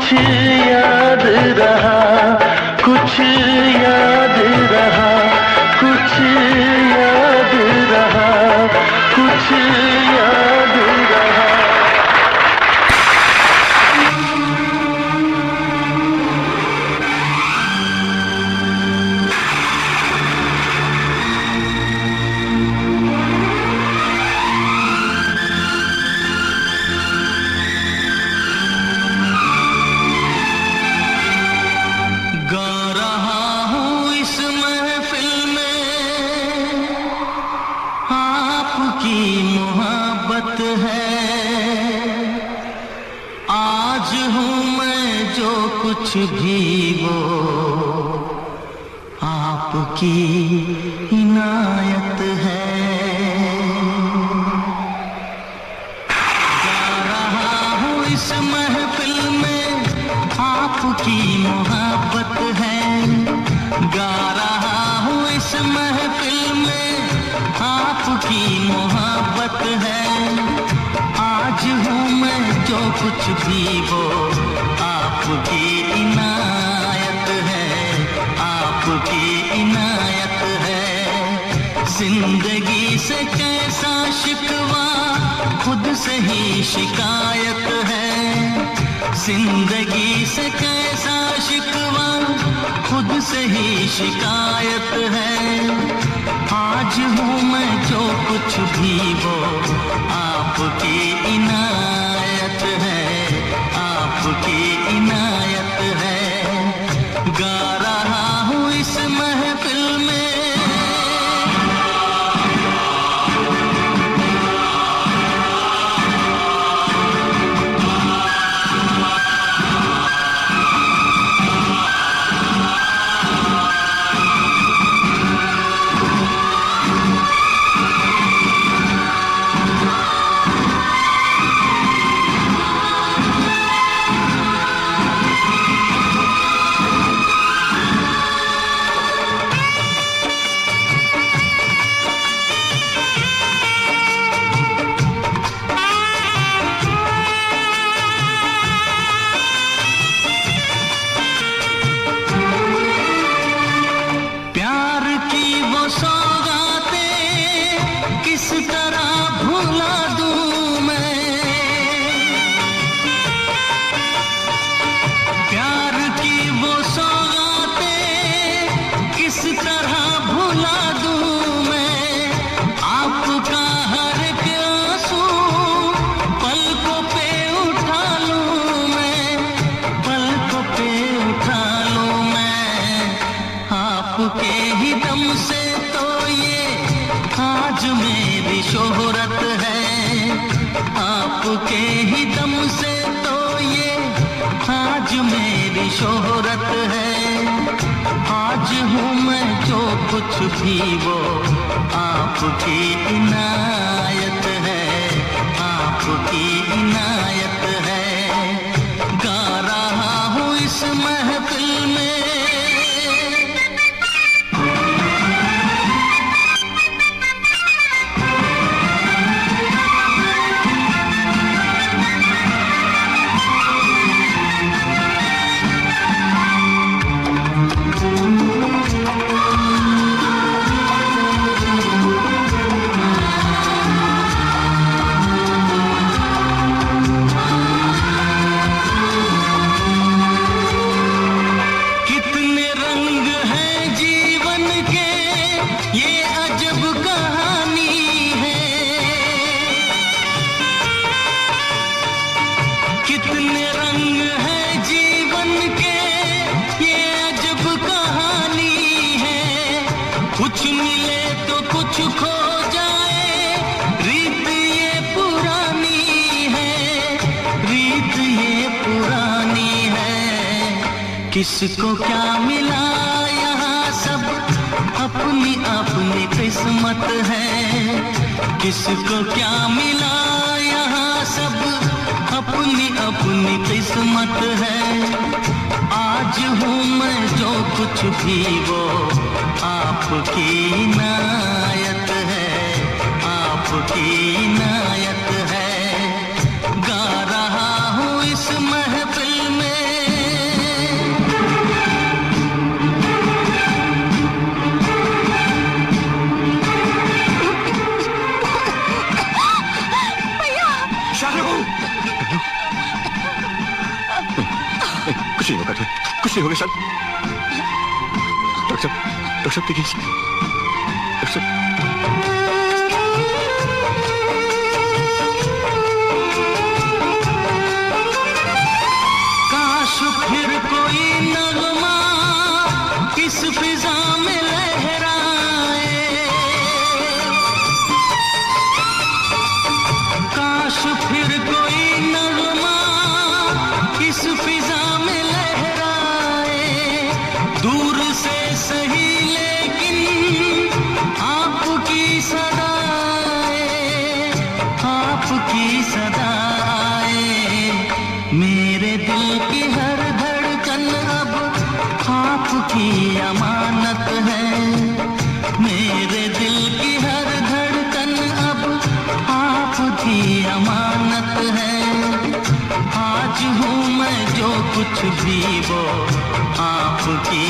कुछ याद रहा, कुछ याद रहा, कुछ याद रहा, कुछ याद रहा। मोहब्बत है आज हूँ मैं जो कुछ भी वो आपकी इनायत है। गा रहा हूँ इस महफिल में आपकी मोहब्बत है, गा रहा हूँ इस महफिल में आपकी मोहब्बत है। आज हूँ मैं जो कुछ भी वो आपकी इनायत है, आपकी इनायत है। जिंदगी से कैसा शिकवा खुद से ही शिकायत है, जिंदगी से कैसा शिकवा खुद से ही शिकायत है। आज हूँ मैं जो कुछ भी वो आपकी इनायत है, आपकी इनायत है। गा रहा हूँ इस महफिल में किस तरह भुला दूं मैं, प्यार की वो सौगातें किस तरह भुला दूं मैं। आपका हर एक आंसू पलकों पे उठा लूं मैं, पलकों पे उठा लूं मैं। आपके ही दम से तो ये आज मेरी शोहरत है, आपके ही दम से तो ये आज मेरी शोहरत है। आज हूँ मैं जो कुछ भी वो आपकी इनायत है, आपकी इनायत है। गा रहा हूँ इस महफिल में कुछ मिले तो कुछ खो जाए, रीत ये पुरानी है, रीत ये पुरानी है। किसको क्या मिला यहाँ सब अपनी अपनी किस्मत है, किसको क्या मिला यहाँ सब अपनी अपनी किस्मत है। आज हूँ मैं जो कुछ भी वो आपकी इनायत है, आपकी इनायत है। गा रहा हूँ इस महफिल में कुछ नहीं होगा तुम्हें, कुछ नहीं होगा शांत। डॉक्टर साहब देखिए डॉक्टर साहब। काश फिर कोई नगमा इस फिजा में लहराए, काश फिर कोई नगमा इस फिजा में लहराए, दूर से सही लेकिन आपकी सदाए, आपकी सदाए। मेरे दिल की हर धड़कन अब आपकी अमानत है, मेरे दिल की हर धड़कन अब आपकी अमानत है। आज हूँ मैं जो कुछ भी वो आपकी।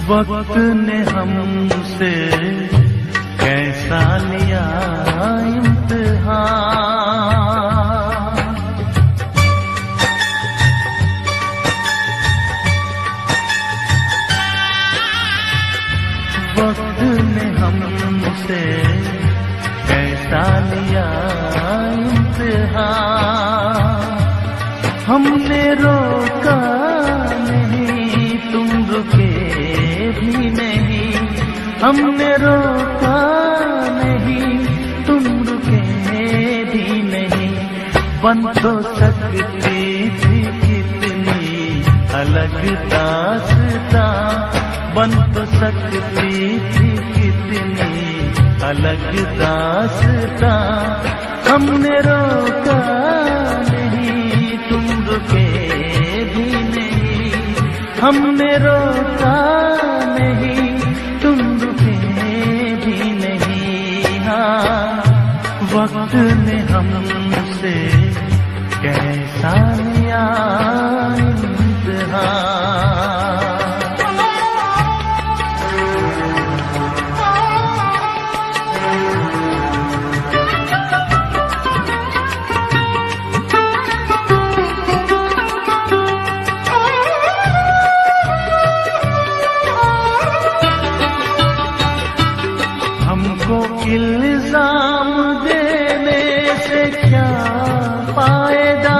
वक्त ने हमसे कैसा लिया इम्तिहान, वक्त ने हमसे कैसा लिया इम्तिहान। हमने रोका नहीं, तुम रुके भी नहीं, हमने रोका नहीं, तुम रुके भी नहीं। बन तो सकती थी कितनी अलग दास्तां, बन तो सकती थी कितनी अलग दास्तां। हमने रोका नहीं, तुम रुके भी नहीं, हमने रोका नहीं, तुम रुके भी नहीं। हाँ, वक्त ने हमसे कैसा लिया इम्तिहान। इल्जाम देने से क्या फायदा,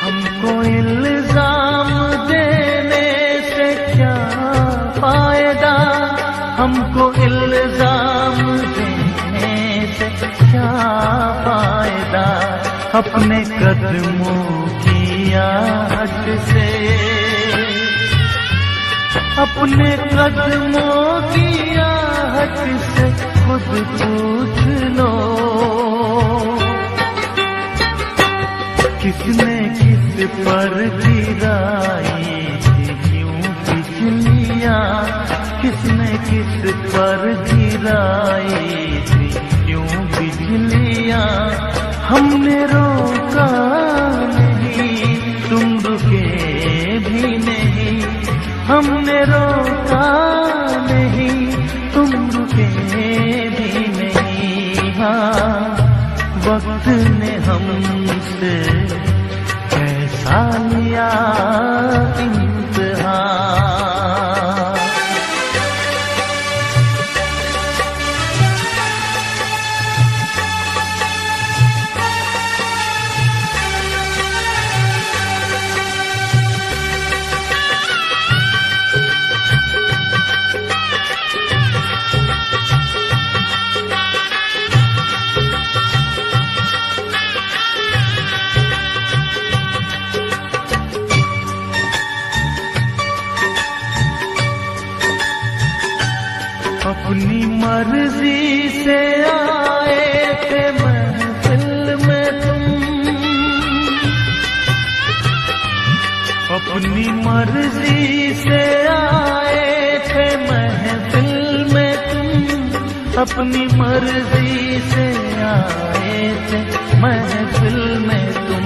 हमको इल्जाम देने से क्या फायदा, हमको इल्जाम देने से क्या फायदा। अपने कदमों की आहट से, अपने कदमों की आहट से खुद पूछ लो, किसने किस पर गिराई थी क्यों बिजलियां, किसने किस पर गिराई थी क्यों बिजलियां। हमने रोका नहीं, तुम रुके भी नहीं, हमने रोका नहीं, तुम रुके भी नहीं। हाँ, वक्त ने हमसे कैसा लिया इम्तिहान। मर्जी से आए थे महफिल में तुम, अपनी मर्जी से आए थे महफिल में तुम, अपनी मर्जी से आए थे महफिल में तुम,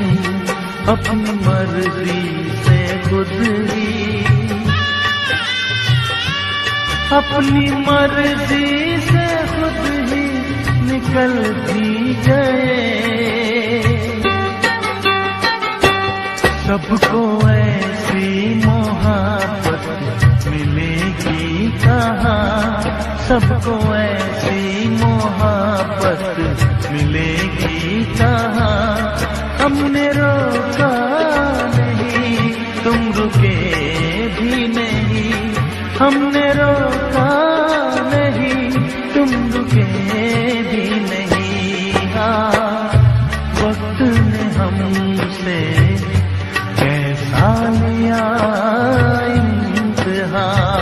अपनी मर्जी से खुद ही, अपनी मर्जी से खुद ही निकल भी गए। सबको ऐसी मोहब्बत मिलेगी कहाँ, सबको ऐसी मोहब्बत मिलेगी कहाँ। हमने रोका नहीं, तुम रुके भी नहीं, हमने रोका नहीं, तुम रुके भी नहीं। हाँ, वक्त ने हमसे कैसा लिया इम्तिहान।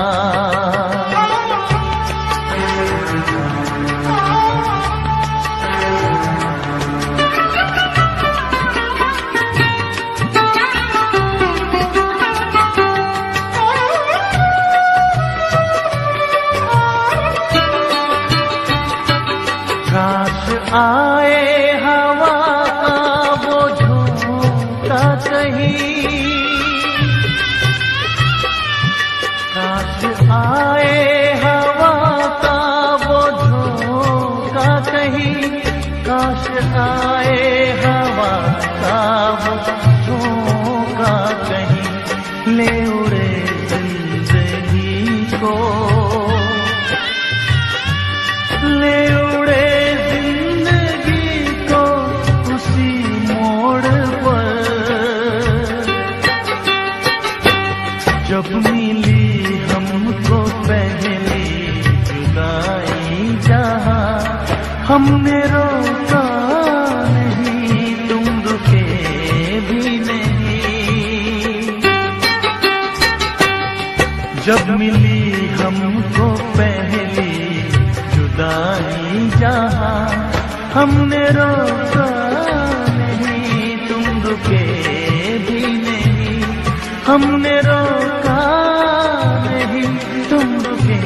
आए हवा का वो झोंका कहीं, काश आए हवा का वो झोंका कहीं, काश आए हवा का वो झोंका कहीं, ले उड़े जिंदगी को, ले उड़े जब मिली हमको पहली जुदाई जहाँ, हमने रोका नहीं, तुम रुके भी नहीं। जब मिली हमको पहली जुदाई जहाँ, हमने रोका नहीं, तुम रुके भी नहीं, हमने रोका नहीं, तुम रुके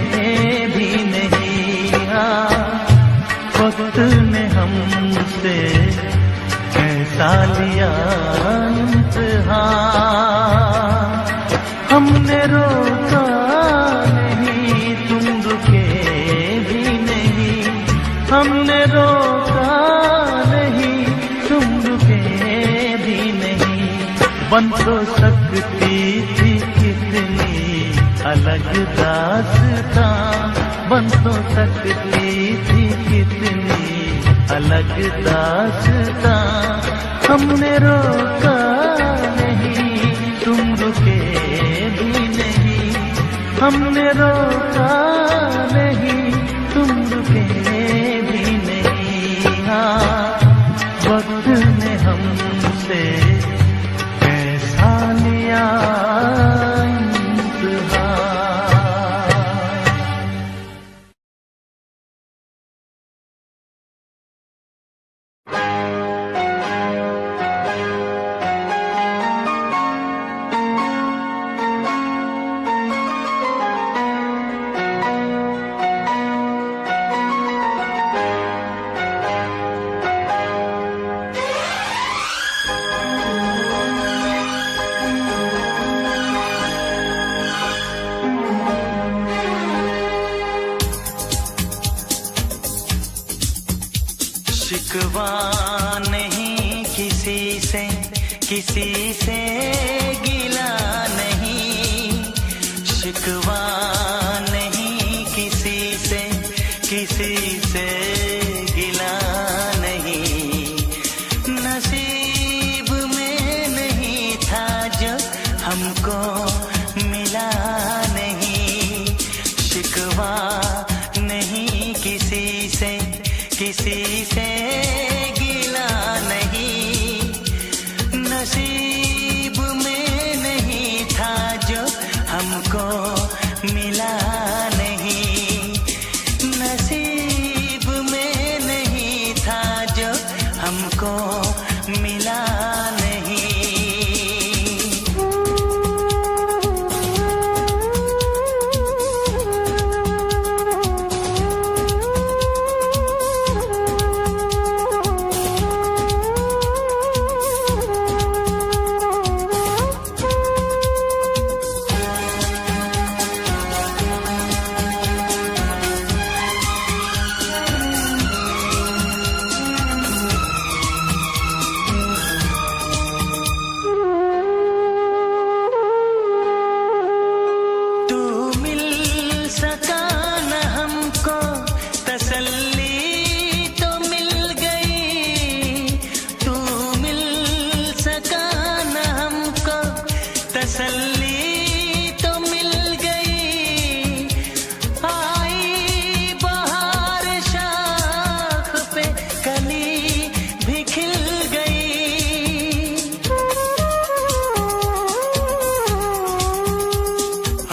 भी नहीं। हाँ, वक्त ने हमसे कैसा लिया इम्तिहान। हमने रोका नहीं, तुम रुके भी नहीं, हमने रोका नहीं, तुम रुके भी नहीं। बन तो सकती थी कितनी अलग दास्तां, बन तो सकती थी कितनी अलग दास्तां। हमने रोका नहीं, तुम रुके भी नहीं, हमने रोका नहीं, तुम रुके भी नहीं। हाँ, वक्त ने हमसे कैसा लिया इम्तिहान। शिकवा नहीं किसी से, किसी से गिला नहीं, शिकवा नहीं किसी से, किसी से गिला नहीं। नसीब में नहीं था जो हमको मिला नहीं, शिकवा नहीं किसी से, किसी से गिला नहीं। नसीब में नहीं था जो हमको मिला नहीं, नसीब तसल्ली तो मिल गई, आई बहार शाख पे कली भी खिल गई।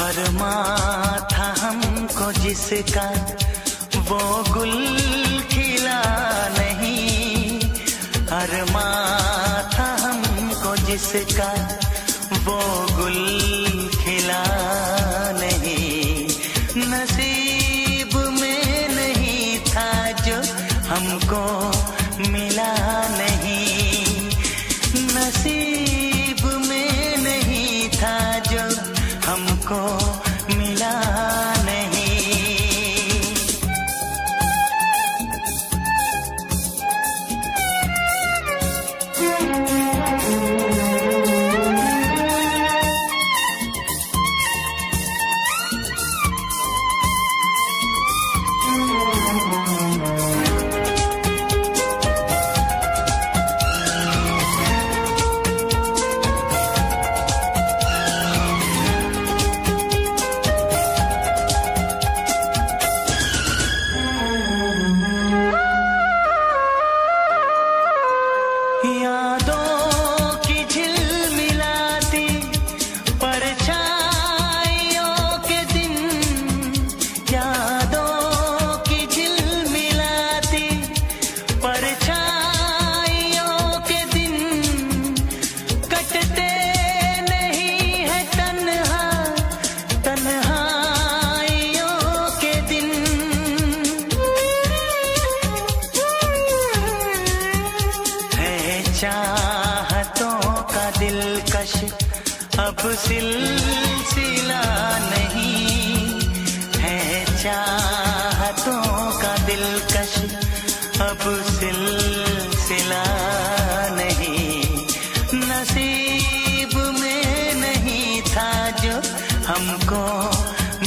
अरमां था हमको जिसका वो गुल खिला नहीं, अरमां था हमको जिसका वो गुल खिला नहीं। नसीब में नहीं था जो हमको मिला नहीं, नसीब में नहीं था जो हमको मिला नहीं। यादों की झिलमिलाती परछाइयों के दिन, यादों की झिलमिलाती परछाइयों के दिन, कटते नहीं है तन्हा तन्हाइयों के दिन। चाहतों का दिलकश अब सिलसिला नहीं है, चाहतों का दिलकश अब सिलसिला नहीं। नसीब में नहीं था जो हमको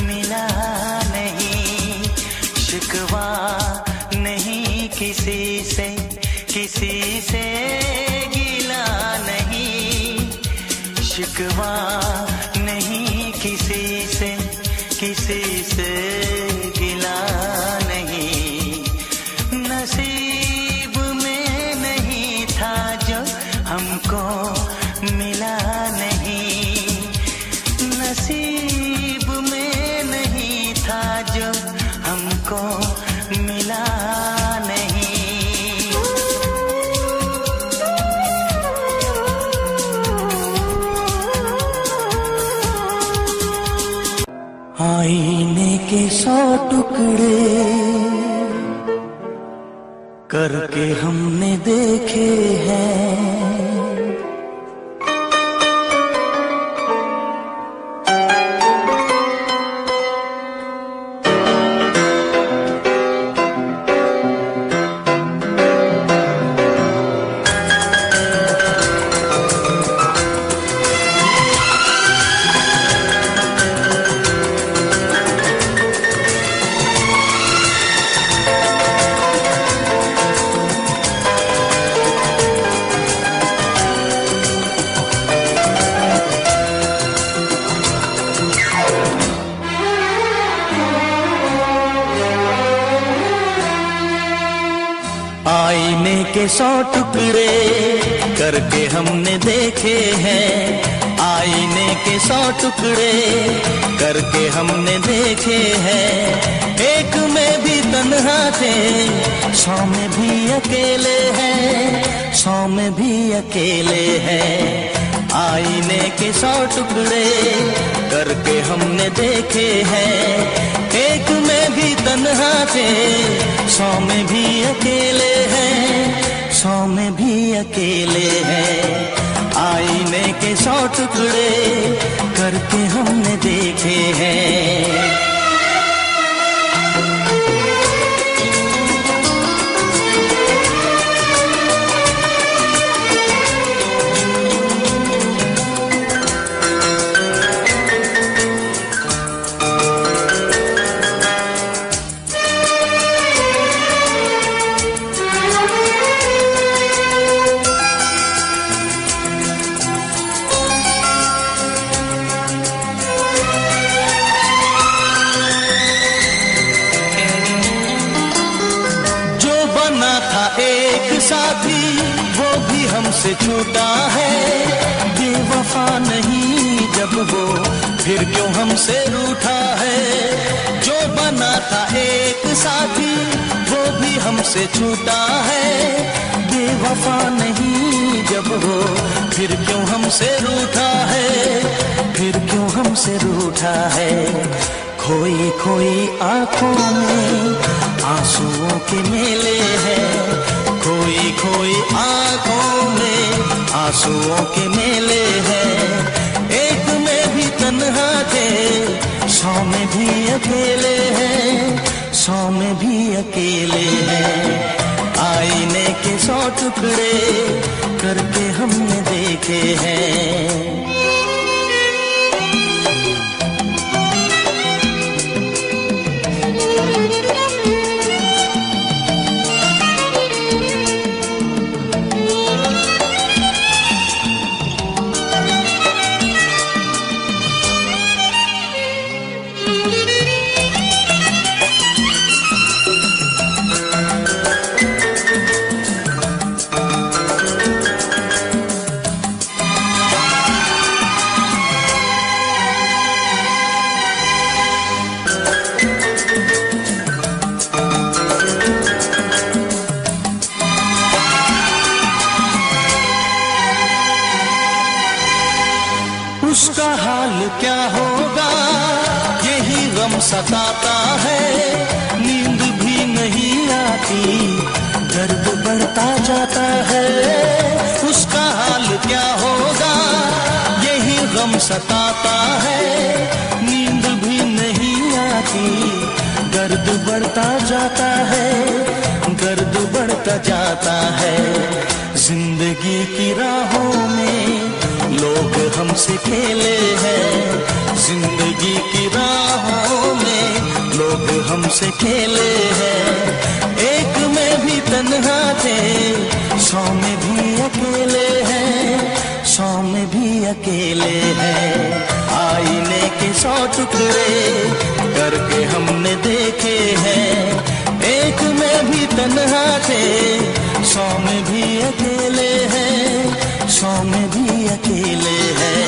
मिला नहीं, शिकवा नहीं किसी से किसी से गिला नहीं, शिकवा नहीं किसी से किसी से गिला नहीं। नसीब में नहीं था जो हमको मिला नहीं, नसीब में नहीं था जो हमको मिला नहीं। आईने के 100 टुकड़े करके हमने देखे हैं, आईने के 100 टुकड़े करके हमने देखे हैं, आईने के 100 टुकड़े करके हमने देखे हैं। एक में भी तन्हा थे, 100 में भी अकेले हैं, 100 में भी अकेले हैं। आईने के 100 टुकड़े करके हमने देखे हैं, एक में भी तन्हा थे, 100 में भी अकेले हैं, 100 में भी अकेले हैं। आईने के 100 टुकड़े करके हमने देखे हैं। हमसे छूटा है, बेवफा नहीं जब वो फिर क्यों हमसे रूठा है। जो बना था एक साथी वो भी हमसे छूटा है, बेवफा नहीं जब वो फिर क्यों हमसे रूठा है, फिर क्यों हमसे रूठा है। खोई खोई आंखों में आंसुओं के मेले हैं, खोई खोई आंखों में आंसुओं के मेले हैं। एक में भी तन्हा थे, 100 में भी अकेले हैं, 100 में भी अकेले हैं। आईने के 100 टुकड़े करके हमने देखे हैं। उसका हाल क्या होगा यही गम सताता है, नींद भी नहीं आती, दर्द बढ़ता जाता है। उसका हाल क्या होगा यही गम सताता है, नींद भी नहीं आती, दर्द बढ़ता जाता है, दर्द बढ़ता जाता है। जिंदगी की राहों में लोग हमसे खेले हैं, जिंदगी की राहों में लोग हमसे खेले हैं। एक में भी तन्हा थे, 100 में भी अकेले हैं, 100 में भी अकेले हैं। आईने के 100 टुकड़े करके हमने देखे हैं। एक में भी तन्हा थे, 100 में भी अकेले हैं, 100 में भी अकेले हैं।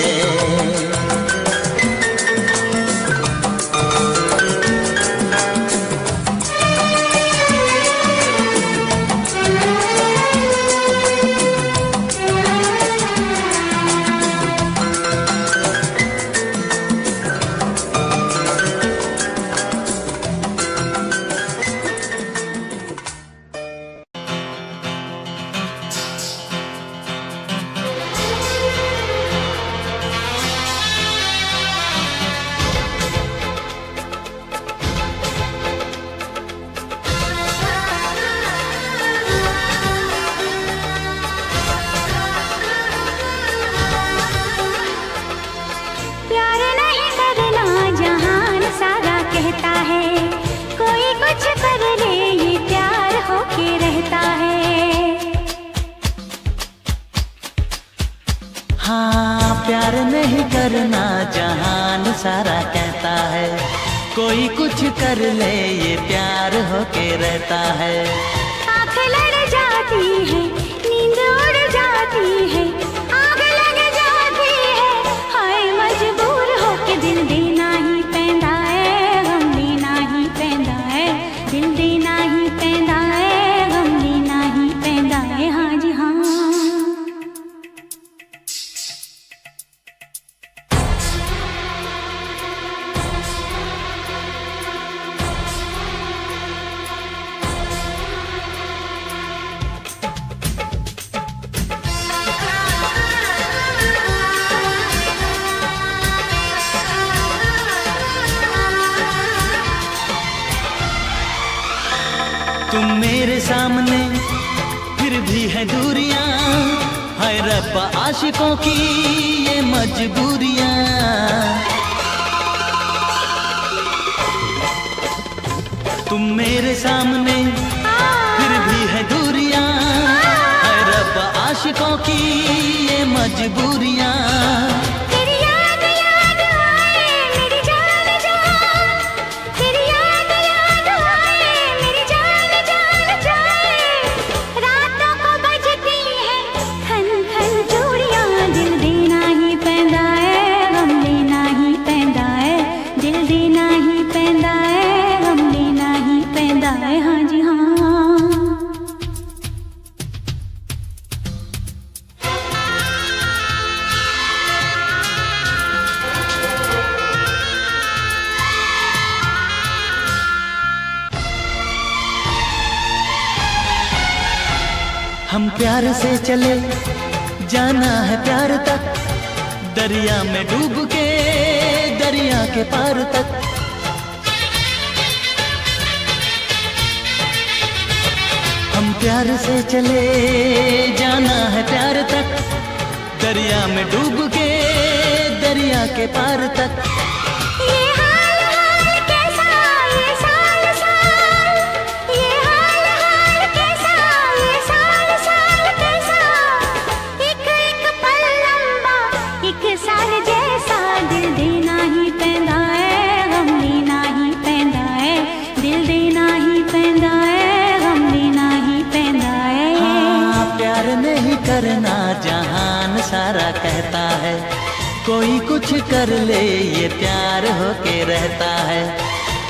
हाँ, प्यार नहीं करना जहान सारा कहता है, कोई कुछ कर ले ये प्यार होके रहता है। आँख लड़ जाती है, नींद उड़ जाती है, आग लग जाती है, हाय मजबूर होके दिल देना ही पैंदा है, गम देना ही पैंदा है, दिल देना ही पैंदा है, गम देना ही पैंदा है। हाँ जी हाँ। तुम मेरे सामने फिर भी है दूरियां, हाय रब्बा आशिकों की ये मजबूरियां। तुम मेरे सामने फिर भी है दूरियां, हाय रब्बा आशिकों की ये मजबूरियां। हम प्यार से चले जाना है प्यार तक, दरिया में डूब के दरिया के पार तक। हम प्यार से चले जाना है प्यार तक, दरिया में डूब के दरिया के पार तक। ये हाल हाल कैसा, ये साल साल, ये हाल हाल कैसा, ये साल साल कैसा। एक एक पल लंबा, एक साल जैसा। दिल देना ही पैंदा है, गम लेना ही पैंदा है। दिल देना ही पैंदा है, गम लेना ही पैंदा है। हाँ, प्यार नहीं करना जहान सारा कहता है, कोई कुछ कर ले ये प्यार होके रहता है।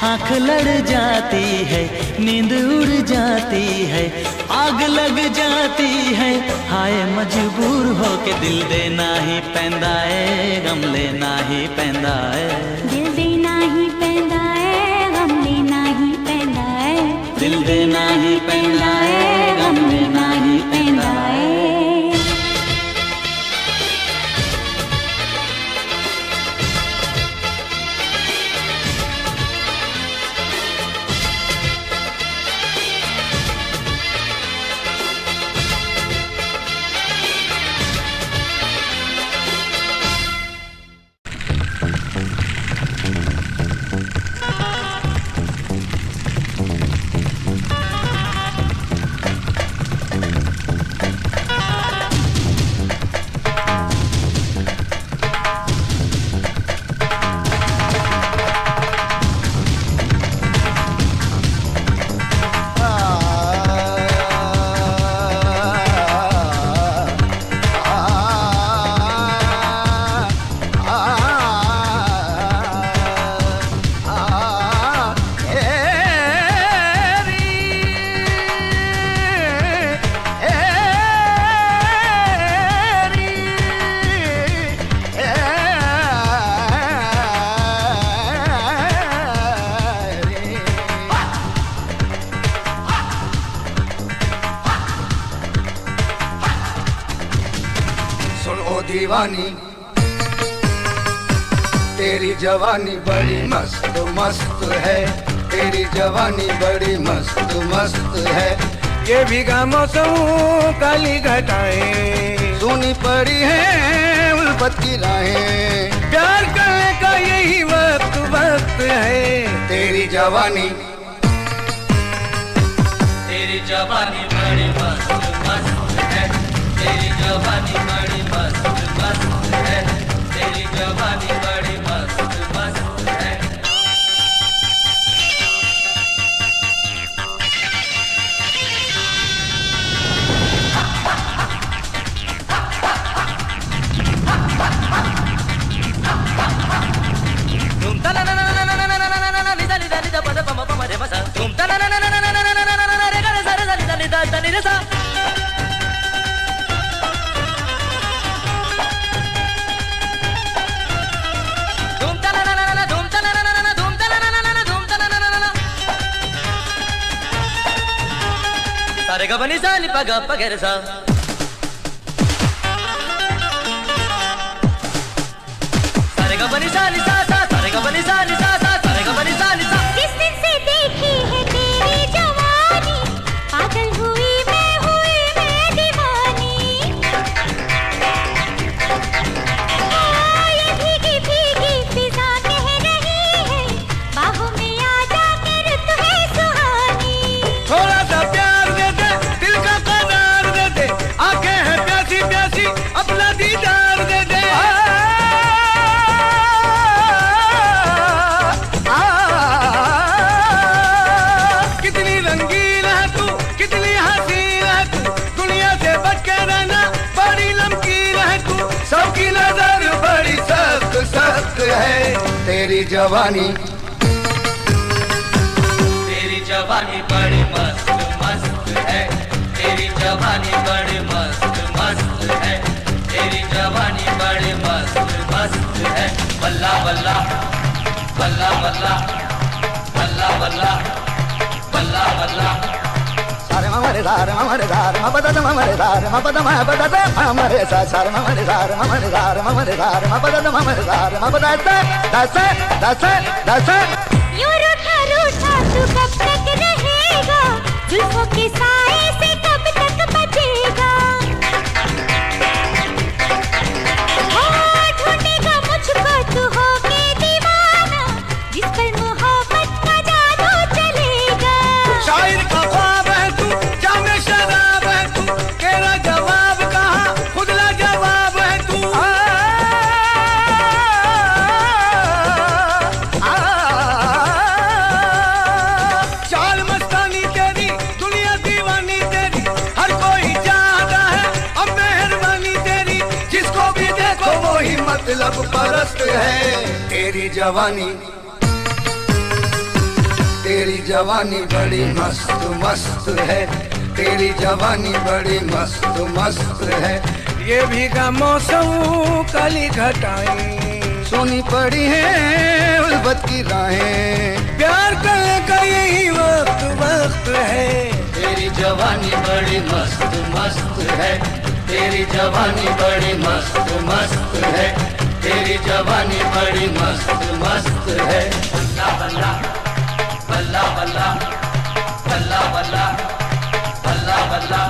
आँख लड़ जाती है, नींद उड़ जाती है, आग लग जाती है, हाय मजबूर होके दिल देना ही पैंदा है, गम लेना ही पैंदा है। दिल देना ही पैंदा है, गम लेना ही पैंदा है। दिल देना ही पैंदा है, गम लेना ही पैंदा है। दीवानी तेरी जवानी बड़ी मस्त मस्त है, तेरी जवानी बड़ी मस्त मस्त है। ये भीगा मौसम काली घटाएं सोनी पड़ी है उल्फत की राहें, प्यार करने का यही वक्त वक्त है। तेरी जवानी बड़ी मस्त मस्त है, तेरी जवानी बड़ी मस्त मस्त है, तेरी जवानी बड़ी मस्त मस्त है। Sarega bani sa ni paga pagere sa, sarega bani sa ni sa sa, sarega bani sa ni sa sa, sarega bani sa ni sa। जिस दिन से देखी है तेरी जवानी, पागल हुई मैं दीवानी। ये भीगी भीगी फिजा कह रही है, बाहों में आ जा के रुत है सुहानी। थोड़ा सा प्यार दे दे, दिल का करार दे दे, आंखें हैं प्यासी प्यासी, अपना दीदार दे दे। कितनी रंगीन है तू, कितनी हसीन है तू, दुनिया से बच के रहना बड़ी नमकीन है तू, सबकी नजर बड़ी सख्त सख्त है। तेरी जवानी बड़ी मस्त मस्त है, तेरी जवानी बड़ी मस्त मस्त है, तेरी जवानी बड़ी मस्त मस्त है। बल्ला बल्ला बल्ला बल्ला बल्ला बल्ला बल्ला बल्ला। मरे सार मरे सार म पद मरे सार म पद मरे सार मरे सार मरे सार मरे सार म पद मरे सार म पद दस दस दस। यूं रूठा रूठा तू कब तक रहेगा, जुल्फों के साए से कब तक बचेगा। ढूंढेगा मुझको तू होके दीवाना, जिस पर मोहब्बत का जादू चलेगा। शायर का ख्वाब है तू, जामे शराब है तू, तेरा जवाब कहाँ खुदला जवाब है तू। चाल मस्तानी तेरी, दुनिया दीवानी तेरी, हर कोई चाहता है अब मेहरबानी तेरी। जिसको भी देखो वो ही मतलब परस्त है। तेरी जवानी बड़ी मस्त मस्त है, तेरी जवानी बड़ी मस्त मस्त है। ये भीगा मौसम काली घटाएं सोनी पड़ी है उल्फत की राहें, प्यार करने का यही वक्त वक्त है। तेरी जवानी बड़ी मस्त मस्त है, तेरी जवानी बड़ी मस्त मस्त है, तेरी जवानी बड़ी मस्त मस्त है। बल्ला बल्ला बल्ला बल्ला बल्ला बल्ला बल्ला बल्ला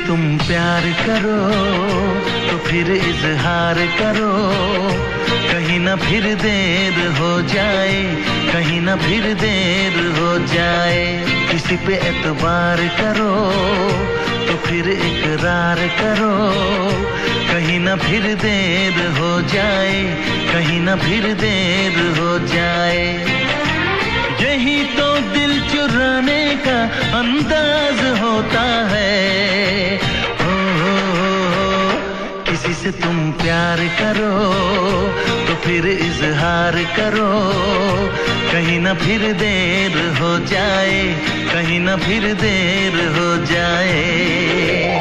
तुम प्यार करो तो फिर इजहार करो, कहीं ना फिर देर हो जाए, कहीं ना फिर देर हो जाए। किसी पे एतबार करो तो फिर इकरार करो, कहीं ना फिर देर हो जाए, कहीं ना फिर देर हो जाए। यही तो दिल चुराने का अंदाज होता है। किसी से तुम प्यार करो तो फिर इजहार करो, कहीं ना फिर देर हो जाए, कहीं ना फिर देर हो जाए।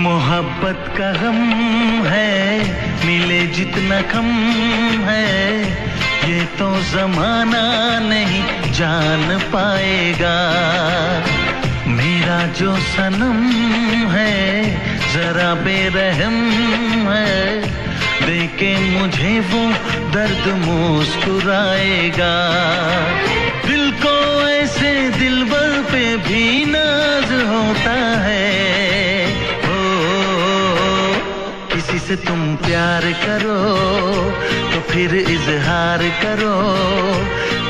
मोहब्बत का गम है, मिले जितना कम है, ये तो जमाना नहीं जान पाएगा। मेरा जो सनम है जरा बेरहम है, देखे मुझे वो दर्द मुस्कुराएगा। दिल को ऐसे दिलबर पे भी नाज होता है। किसी से तुम प्यार करो तो फिर इजहार करो,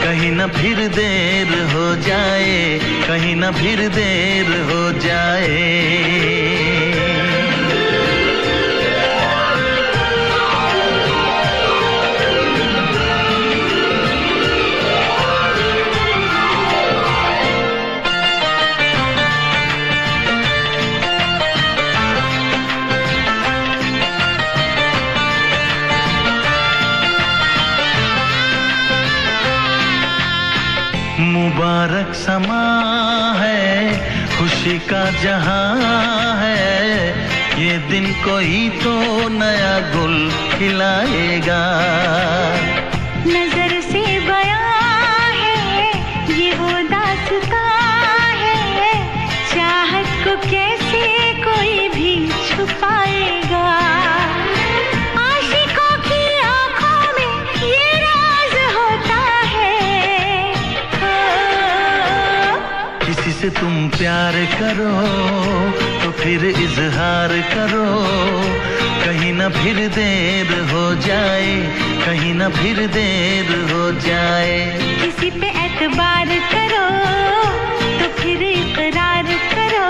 कहीं ना फिर देर हो जाए, कहीं ना फिर देर हो जाए। मुबारक समा है, खुशी का जहां है, ये दिन कोई तो नया गुल खिलाएगा। नजर से बयां है ये वो दास्तां है, चाहत को कैसे कोई भी छुपाएगा। आशिकों की आंखों में ये राज होता है। किसी से तुम प्यार करो तो फिर इजहार करो, कहीं ना फिर देर हो जाए, कहीं ना फिर देर हो जाए। किसी पे एतबार करो तो फिर इकरार करो,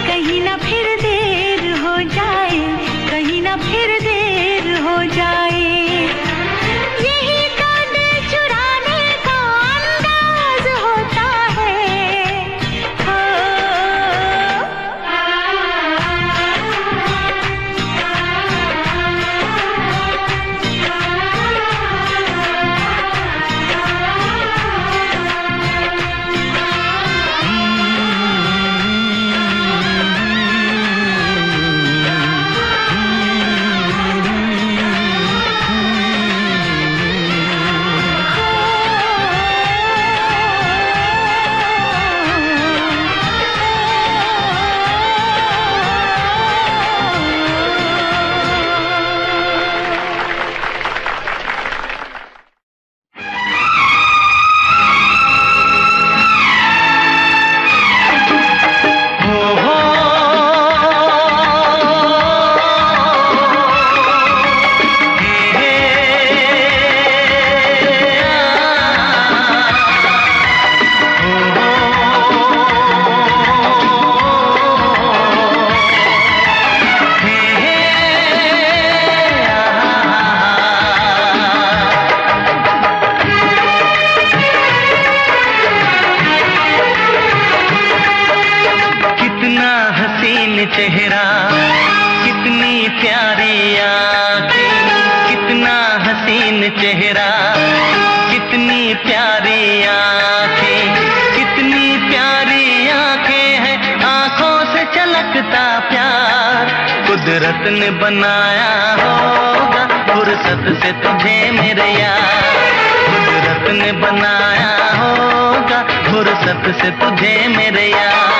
कहीं ना फिर देर हो जाए, कहीं ना फिर देर हो जाए। यही तो दिल चुराने का अंदाज होता है। चेहरा कितनी प्यारी आंखें, कितना हसीन चेहरा, कितनी प्यारी आंखें, कितनी प्यारी आंखें हैं, आंखों से छलकता प्यार। कुदरत ने बनाया होगा फुर्सत से तुझे मेरे यार, कुदरत ने बनाया होगा फुर्सत से तुझे मेरे यार।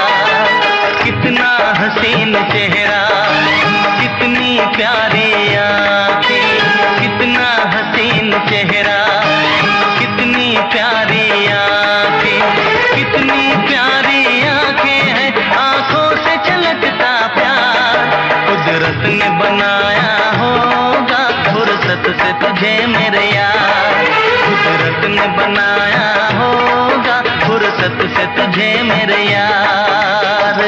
कितना हसीन चेहरा, कितनी प्यारी आंखें, कितना हसीन चेहरा, कितनी प्यारी आंखें, कितनी प्यारी आंखें हैं, आंखों से छलकता प्यार। कुदरत ने बनाया होगा फुर्सत से तुझे मेरे यार, कुदरत ने बनाया होगा फुर्सत से तुझे मेरे यार।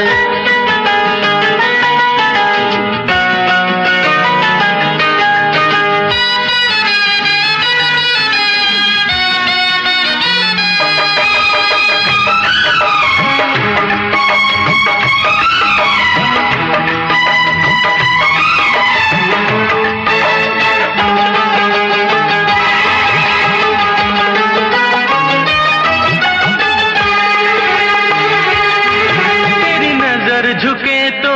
झुके तो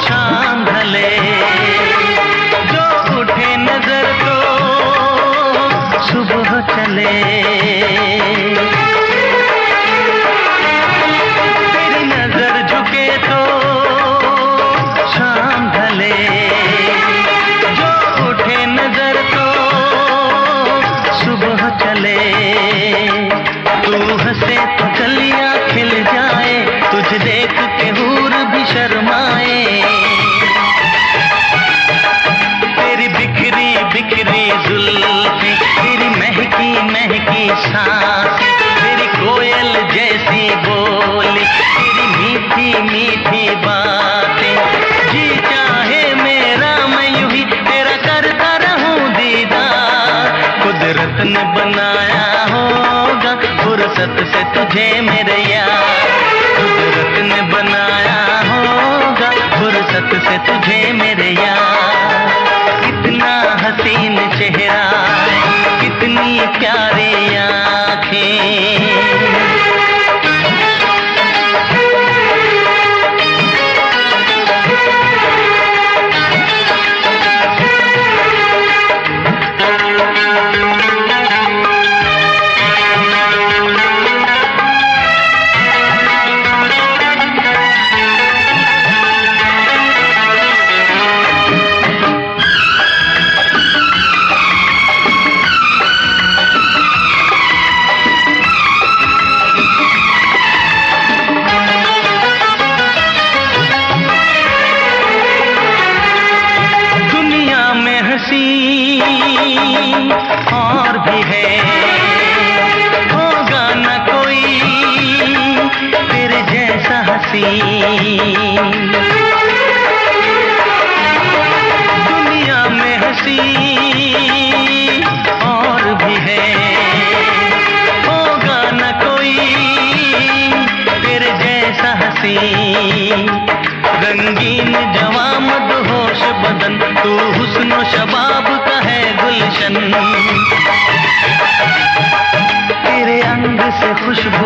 शाम ढले, जो उठे नजर तो सुबह चले। तेरी नजर झुके तो शाम ढले, जो उठे नजर तो सुबह चले। तू हंसे तो कलियां खिल जाए, तुझे देख के हूर भी शर्माए। तेरी बिखरी बिखरी जुल्फें, तेरी महकी महकी सांसें, तेरी कोयल जैसी बोली, तेरी मीठी मीठी बातें। जी चाहे मेरा मैं यूं ही तेरा करता रहूं दीदार। कुदरत ने बनाया होगा फुर्सत से तुझे मेरे यार, कुदरत ने बनाया होगा फुर्सत से तुझे मेरे यार। कितना हसीन चेहरा, कितनी प्यारी आंखें, रंगीन जवां मदहोश बदन, तू हुस्न शबाब का है गुलशन। तेरे अंग से खुशबू